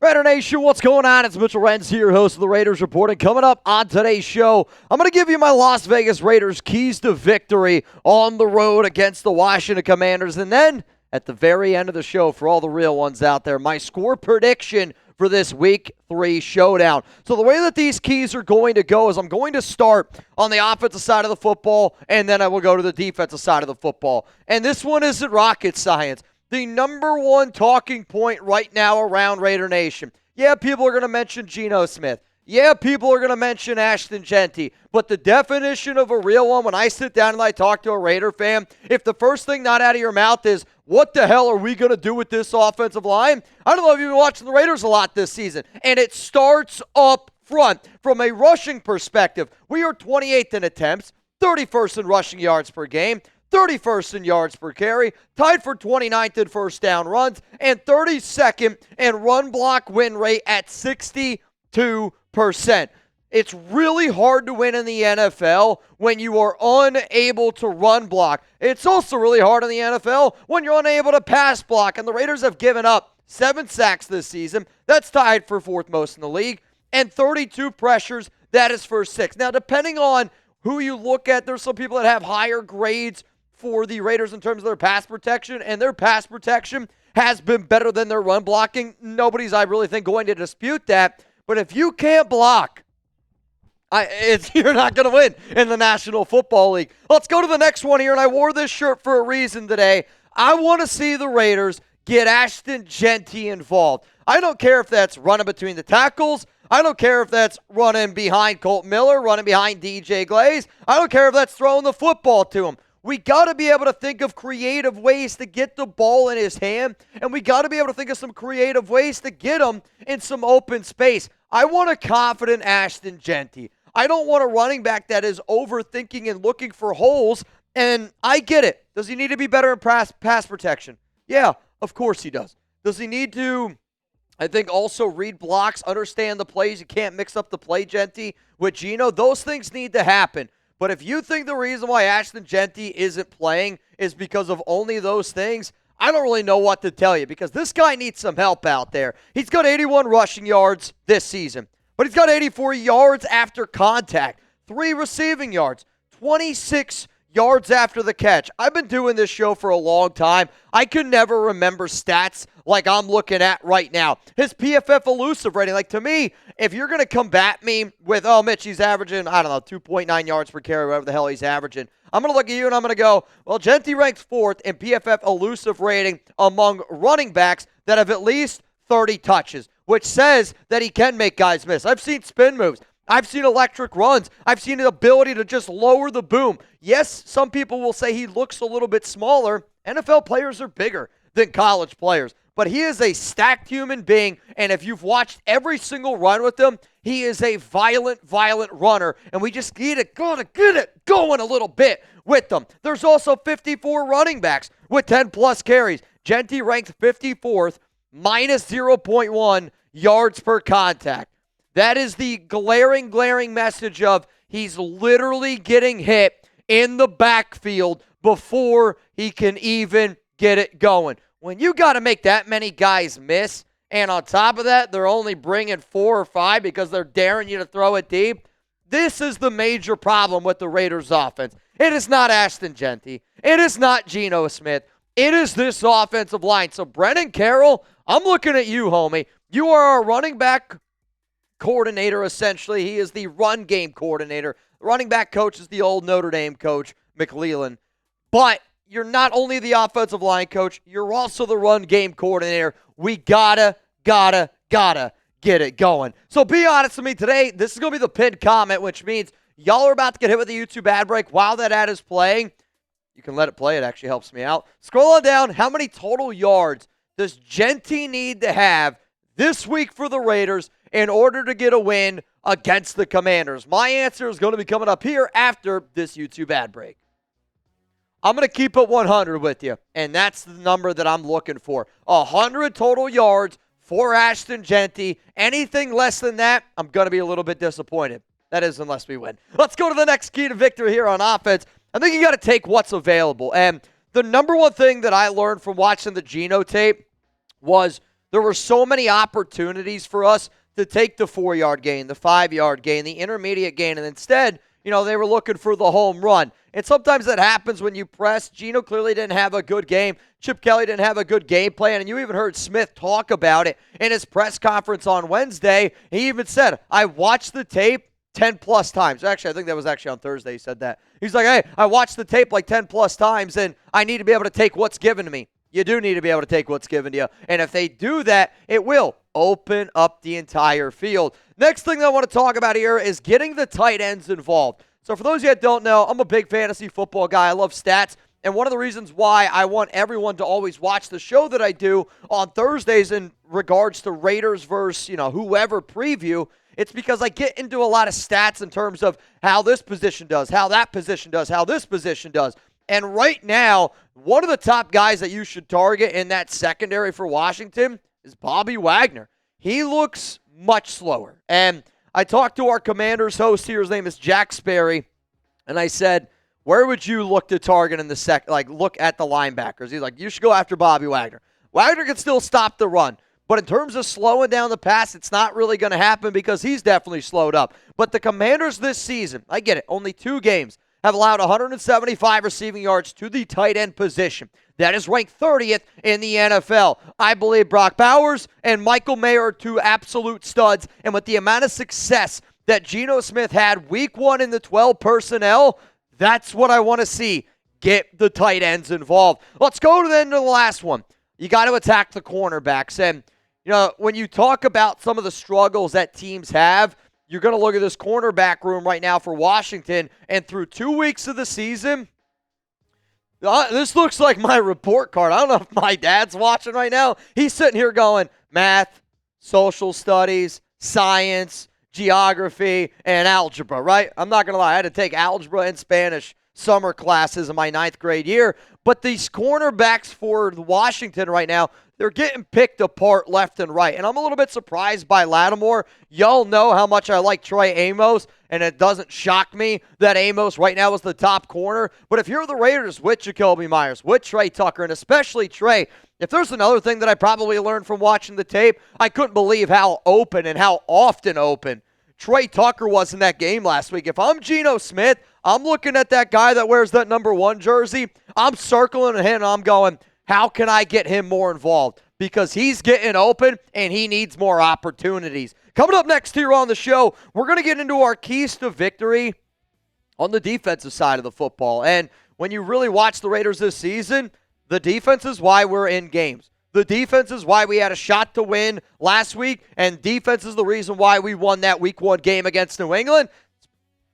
Raider Nation, what's going on? It's Mitchell Renz here, host of the Raiders Report. And coming up on today's show, I'm going to give you my Las Vegas Raiders keys to victory on the road against the Washington Commanders. And then, at the very end of the show, for all the real ones out there, my score prediction for this Week 3 showdown. So the way that these keys are going to go is I'm going to start on the offensive side of the football, and then I will go to the defensive side of the football. And this one isn't rocket science. The number one talking point right now around Raider Nation. Yeah, people are going to mention Geno Smith. Yeah, people are going to mention Ashton Jeanty. But the definition of a real one, when I sit down and I talk to a Raider fan, if the first thing not out of your mouth is, what the hell are we going to do with this offensive line? I don't know if you've been watching the Raiders a lot this season. And it starts up front. From a rushing perspective, we are 28th in attempts, 31st in rushing yards per game, 31st in yards per carry, tied for 29th in first down runs, and 32nd in run block win rate at 62%. It's really hard to win in the NFL when you are unable to run block. It's also really hard in the NFL when you're unable to pass block, and the Raiders have given up 7 sacks this season. That's tied for 4th most in the league, and 32 pressures. That is for 6th. Now, depending on who you look at, there's some people that have higher grades for the Raiders in terms of their pass protection, and their pass protection has been better than their run blocking. Nobody's, I really think, going to dispute that. But if you can't block, you're not going to win in the National Football League. Let's go to the next one here, and I wore this shirt for a reason today. I want to see the Raiders get Ashton Jeanty involved. I don't care if that's running between the tackles. I don't care if that's running behind Colt Miller, running behind DJ Glaze. I don't care if that's throwing the football to him. We got to be able to think of creative ways to get the ball in his hand, and we got to be able to think of some creative ways to get him in some open space. I want a confident Ashton Jeanty. I don't want a running back that is overthinking and looking for holes, and I get it. Does he need to be better in pass protection? Yeah, of course he does. Does he need to, I think, also read blocks, understand the plays? You can't mix up the play, Jeanty, with Geno. Those things need to happen. But if you think the reason why Ashton Jeanty isn't playing is because of only those things, I don't really know what to tell you, because this guy needs some help out there. He's got 81 rushing yards this season, but he's got 84 yards after contact, 3 receiving yards, 26 yards after the catch. I've been doing this show for a long time. I could never remember stats like I'm looking at right now. His PFF elusive rating, like, to me, if you're going to combat me with, oh, Mitch, he's averaging, I don't know, 2.9 yards per carry, whatever the hell he's averaging, I'm going to look at you and I'm going to go, well, Jeanty ranks 4th in PFF elusive rating among running backs that have at least 30 touches, which says that he can make guys miss. I've seen spin moves. I've seen electric runs. I've seen the ability to just lower the boom. Yes, some people will say he looks a little bit smaller. NFL players are bigger than college players. But he is a stacked human being, and if you've watched every single run with him, he is a violent runner, and we just need to get it going a little bit with them. There's also 54 running backs with 10-plus carries. Jeanty ranks 54th, minus 0.1 yards per contact. That is the glaring message of he's literally getting hit in the backfield before he can even get it going. When you got to make that many guys miss, and on top of that, they're only bringing 4 or 5 because they're daring you to throw it deep, this is the major problem with the Raiders' offense. It is not Ashton Jeanty. It is not Geno Smith. It is this offensive line. So, Pete Carroll, I'm looking at you, homie. You are our running back coordinator, essentially. He is the run game coordinator. The running back coach is the old Notre Dame coach, McLellan. But you're not only the offensive line coach, you're also the run game coordinator. We gotta get it going. So be honest with me today. This is going to be the pinned comment, which means y'all are about to get hit with a YouTube ad break while that ad is playing. You can let it play. It actually helps me out. Scroll on down. How many total yards does Jeanty need to have this week for the Raiders in order to get a win against the Commanders? My answer is going to be coming up here after this YouTube ad break. I'm going to keep it 100 with you, and that's the number that I'm looking for. 100 total yards for Ashton Jeanty. Anything less than that, I'm going to be a little bit disappointed. That is, unless we win. Let's go to the next key to victory here on offense. I think you got to take what's available. And the number one thing that I learned from watching the Geno tape was There were so many opportunities for us to take the 4-yard gain, the 5-yard gain, the intermediate gain, and instead, they were looking for the home run. And sometimes that happens when you press. Geno clearly didn't have a good game. Chip Kelly didn't have a good game plan, and you even heard Smith talk about it in his press conference on Wednesday. He even said, I watched the tape 10-plus times. Actually, I think that was actually on Thursday he said that. He's like, hey, I watched the tape like 10-plus times, and I need to be able to take what's given to me. You do need to be able to take what's given to you. And if they do that, it will open up the entire field. Next thing that I want to talk about here is getting the tight ends involved. So for those of you that don't know, I'm a big fantasy football guy. I love stats. And one of the reasons why I want everyone to always watch the show that I do on Thursdays in regards to Raiders versus, whoever preview, it's because I get into a lot of stats in terms of how this position does, how that position does, how this position does. And right now, one of the top guys that you should target in that secondary for Washington is Bobby Wagner. He looks much slower. And I talked to our Commanders host here. His name is Jack Sperry. And I said, where would you look to target in the look at the linebackers? He's like, you should go after Bobby Wagner. Wagner can still stop the run. But in terms of slowing down the pass, it's not really going to happen because he's definitely slowed up. But the Commanders this season, I get it, only 2 games, have allowed 175 receiving yards to the tight end position. That is ranked 30th in the NFL. I believe Brock Bowers and Michael Mayer are 2 absolute studs. And with the amount of success that Geno Smith had week 1 in the 12 personnel, that's what I want to see. Get the tight ends involved. Let's go to the last one. You got to attack the cornerbacks. And, when you talk about some of the struggles that teams have, you're going to look at this cornerback room right now for Washington, and through 2 weeks of the season, this looks like my report card. I don't know if my dad's watching right now. He's sitting here going, math, social studies, science, geography, and algebra, right? I'm not going to lie. I had to take algebra and Spanish summer classes in my 9th grade year. But these cornerbacks for Washington right now, they're getting picked apart left and right. And I'm a little bit surprised by Lattimore. Y'all know how much I like Troy Amos, and it doesn't shock me that Amos right now is the top corner. But if you're the Raiders with Jacoby Myers, with Trey Tucker, and especially Trey, if there's another thing that I probably learned from watching the tape, I couldn't believe how open and how often open Trey Tucker was in that game last week. If I'm Geno Smith, I'm looking at that guy that wears that number 1 jersey. I'm circling him and I'm going, how can I get him more involved? Because he's getting open and he needs more opportunities. Coming up next here on the show, we're going to get into our keys to victory on the defensive side of the football. And when you really watch the Raiders this season, the defense is why we're in games. The defense is why we had a shot to win last week, and defense is the reason why we won that week 1 game against New England.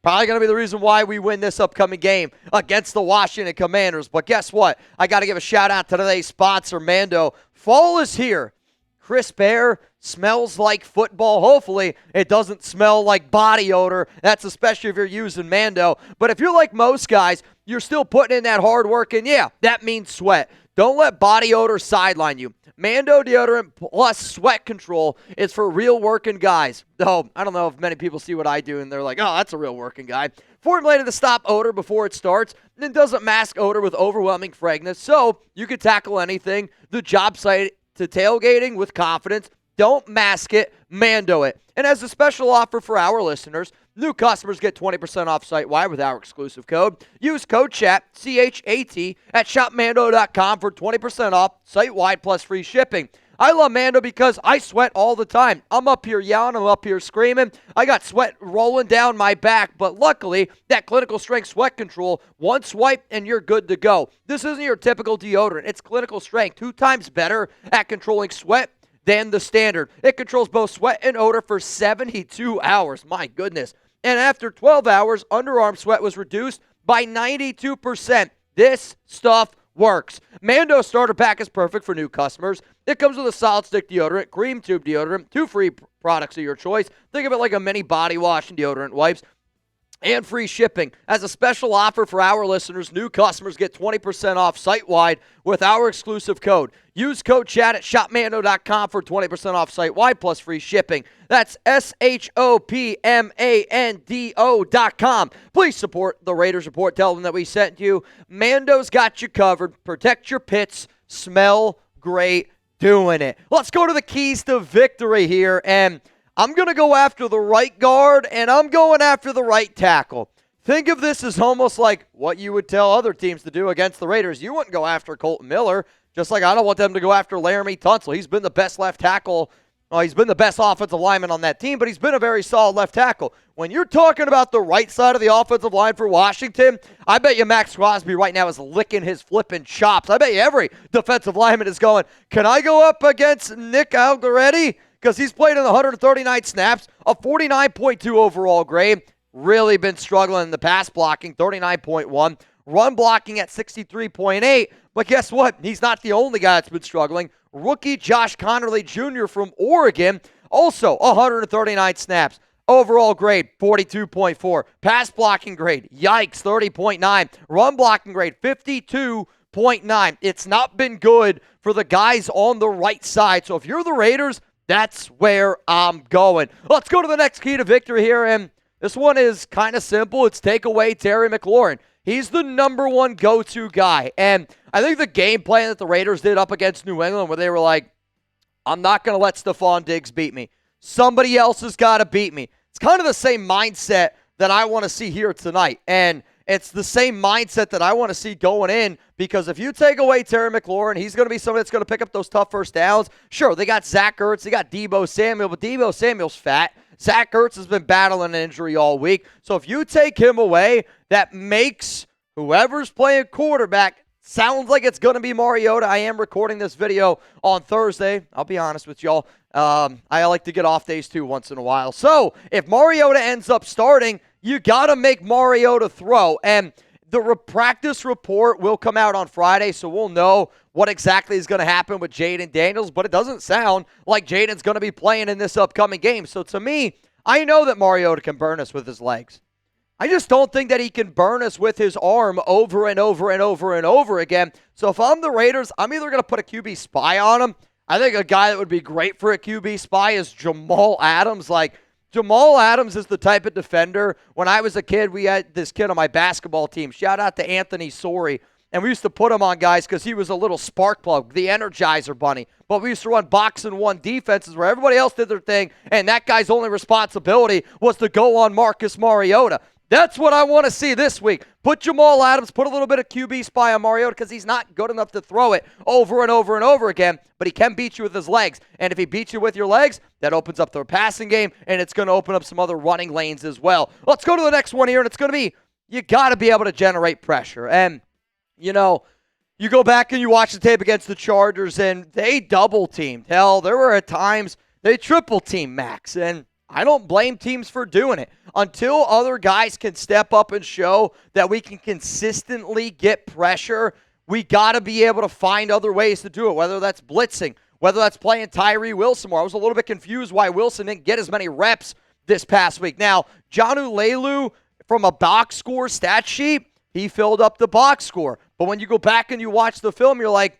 Probably going to be the reason why we win this upcoming game against the Washington Commanders. But guess what? I got to give a shout out to today's sponsor, Mando. Fall is here. Crisp air, smells like football. Hopefully, it doesn't smell like body odor. That's especially if you're using Mando. But if you're like most guys, you're still putting in that hard work, and yeah, that means sweat. Don't let body odor sideline you. Mando deodorant plus sweat control is for real working guys. Though, I don't know if many people see what I do and they're like, oh, that's a real working guy. Formulated to stop odor before it starts and doesn't mask odor with overwhelming fragrance. So you can tackle anything, the job site to tailgating with confidence. Don't mask it, Mando it. And as a special offer for our listeners, new customers get 20% off site-wide with our exclusive code. Use code CHAT, C-H-A-T, at shopmando.com for 20% off site-wide plus free shipping. I love Mando because I sweat all the time. I'm up here yelling, I'm up here screaming. I got sweat rolling down my back, but luckily, that clinical strength sweat control, one swipe and you're good to go. This isn't your typical deodorant. It's clinical strength, 2 times better at controlling sweat than the standard. It controls both sweat and odor for 72 hours. My goodness. And after 12 hours, underarm sweat was reduced by 92%. This stuff works. Mando starter pack is perfect for new customers. It comes with a solid stick deodorant, cream tube deodorant, 2 free products of your choice. Think of it like a mini body wash and deodorant wipes. And free shipping. As a special offer for our listeners, new customers get 20% off site-wide with our exclusive code. Use code CHAT at shopmando.com for 20% off site-wide plus free shipping. That's shopmando.com. Please support the Raiders Report. Tell them that we sent you. Mando's got you covered. Protect your pits. Smell great. doing it. Let's go to the keys to victory here, and I'm going to go after the right guard, and I'm going after the right tackle. Think of this as almost like what you would tell other teams to do against the Raiders. You wouldn't go after Colton Miller, just like I don't want them to go after Laramie Tunsil. He's been the best left tackle. Well, he's been the best offensive lineman on that team, but he's been a very solid left tackle. When you're talking about the right side of the offensive line for Washington, I bet you Max Crosby right now is licking his flipping chops. I bet you every defensive lineman is going, can I go up against Nick Algoretti? Because he's played in the 139 snaps, a 49.2 overall grade. Really been struggling in the pass blocking, 39.1. Run blocking at 63.8. But guess what? He's not the only guy that's been struggling. Rookie Josh Connerly Jr. from Oregon, also 139 snaps. Overall grade, 42.4. Pass blocking grade, yikes, 30.9. Run blocking grade, 52.9. It's not been good for the guys on the right side. So if you're the Raiders, that's where I'm going. Let's go to the next key to victory here, and this one is kind of simple. It's take away Terry McLaurin. He's the number one go-to guy. And I think the game plan that the Raiders did up against New England where they were like, I'm not going to let Stephon Diggs beat me. Somebody else has got to beat me. It's kind of the same mindset that I want to see here tonight. And it's the same mindset that I want to see going in, because if you take away Terry McLaurin, he's going to be somebody that's going to pick up those tough first downs. Sure, they got Zach Ertz, they got Deebo Samuel, but Deebo Samuel's fat. Zach Ertz has been battling an injury all week. So if you take him away, that makes whoever's playing quarterback, sounds like it's going to be Mariota. I am recording this video on Thursday. I'll be honest with y'all. I like to get off days too once in a while. So if Mariota ends up starting, you got to make Mariota throw. And the practice report will come out on Friday, so we'll know what exactly is going to happen with Jayden Daniels, but it doesn't sound like Jayden's going to be playing in this upcoming game. So to me, I know that Mariota can burn us with his legs. I just don't think that he can burn us with his arm over and over and over and over again. So if I'm the Raiders, I'm either going to put a QB spy on him. I think a guy that would be great for a QB spy is Jamal Adams. Jamal Adams is the type of defender. When I was a kid, we had this kid on my basketball team. Shout out to Anthony Sori. And we used to put him on guys because he was a little spark plug, the Energizer Bunny. But we used to run box and one defenses where everybody else did their thing, and that guy's only responsibility was to go on Marcus Mariota. That's what I want to see this week. Put Jamal Adams, put a little bit of QB spy on Mariota because he's not good enough to throw it over and over and over again, but he can beat you with his legs. And if he beats you with your legs, that opens up the passing game, and it's going to open up some other running lanes as well. Let's go to the next one here, and it's going to be, you got to be able to generate pressure. And, you know, you go back and you watch the tape against the Chargers, and they double-teamed. Hell, there were at times they triple-teamed Max, and I don't blame teams for doing it. Until other guys can step up and show that we can consistently get pressure, we got to be able to find other ways to do it, whether that's blitzing, whether that's playing Tyree Wilson more. I was a little bit confused why Wilson didn't get as many reps this past week. Now, Jonnu Lelu, from a box score stat sheet, he filled up the box score. But when you go back and you watch the film, you're like,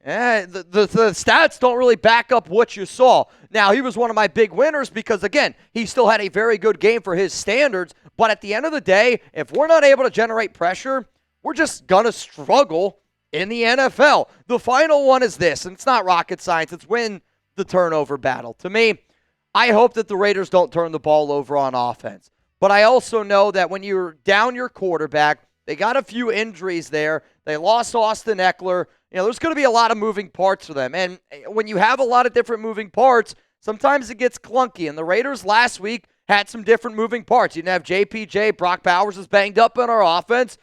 the stats don't really back up what you saw. Now, he was one of my big winners because, again, he still had a very good game for his standards. But at the end of the day, if we're not able to generate pressure, we're just going to struggle in the NFL. The final one is this, and it's not rocket science. It's win the turnover battle. To me, I hope that the Raiders don't turn the ball over on offense. But I also know that when you're down your quarterback, they got a few injuries there. They lost Austin Eckler. You know, there's going to be a lot of moving parts for them. And when you have a lot of different moving parts, sometimes it gets clunky. And the Raiders last week had some different moving parts. You didn't have JPJ. Brock Bowers is banged up in our offense.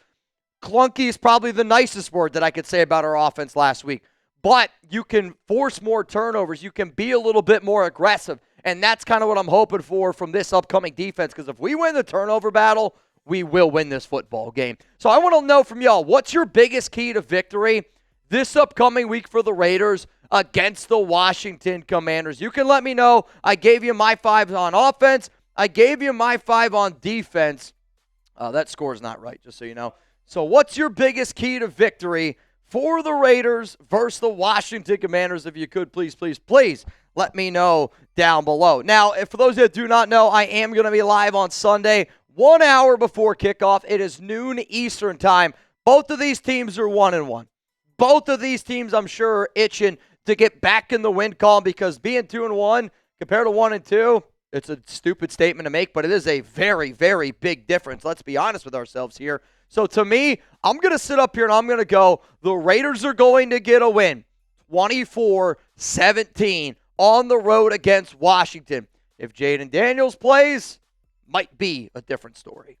Clunky is probably the nicest word that I could say about our offense last week. But you can force more turnovers. You can be a little bit more aggressive. And that's kind of what I'm hoping for from this upcoming defense. Because if we win the turnover battle, we will win this football game. So I want to know from y'all, what's your biggest key to victory this upcoming week for the Raiders against the Washington Commanders? You can let me know. I gave you my 5 on offense. I gave you my 5 on defense. That score's not right, just so you know. So what's your biggest key to victory for the Raiders versus the Washington Commanders? If you could, please, please, please let me know down below. Now, if for those that do not know, I am going to be live on Sunday, 1 hour before kickoff. It is noon Eastern time. Both of these teams are 1-1. Both of these teams, I'm sure, are itching to get back in the win column, because being 2-1 compared to 1-2, it's a stupid statement to make, but it is a very, very big difference. Let's be honest with ourselves here. So to me, I'm going to sit up here and I'm going to go, the Raiders are going to get a win, 24-17 on the road against Washington. If Jayden Daniels plays, might be a different story.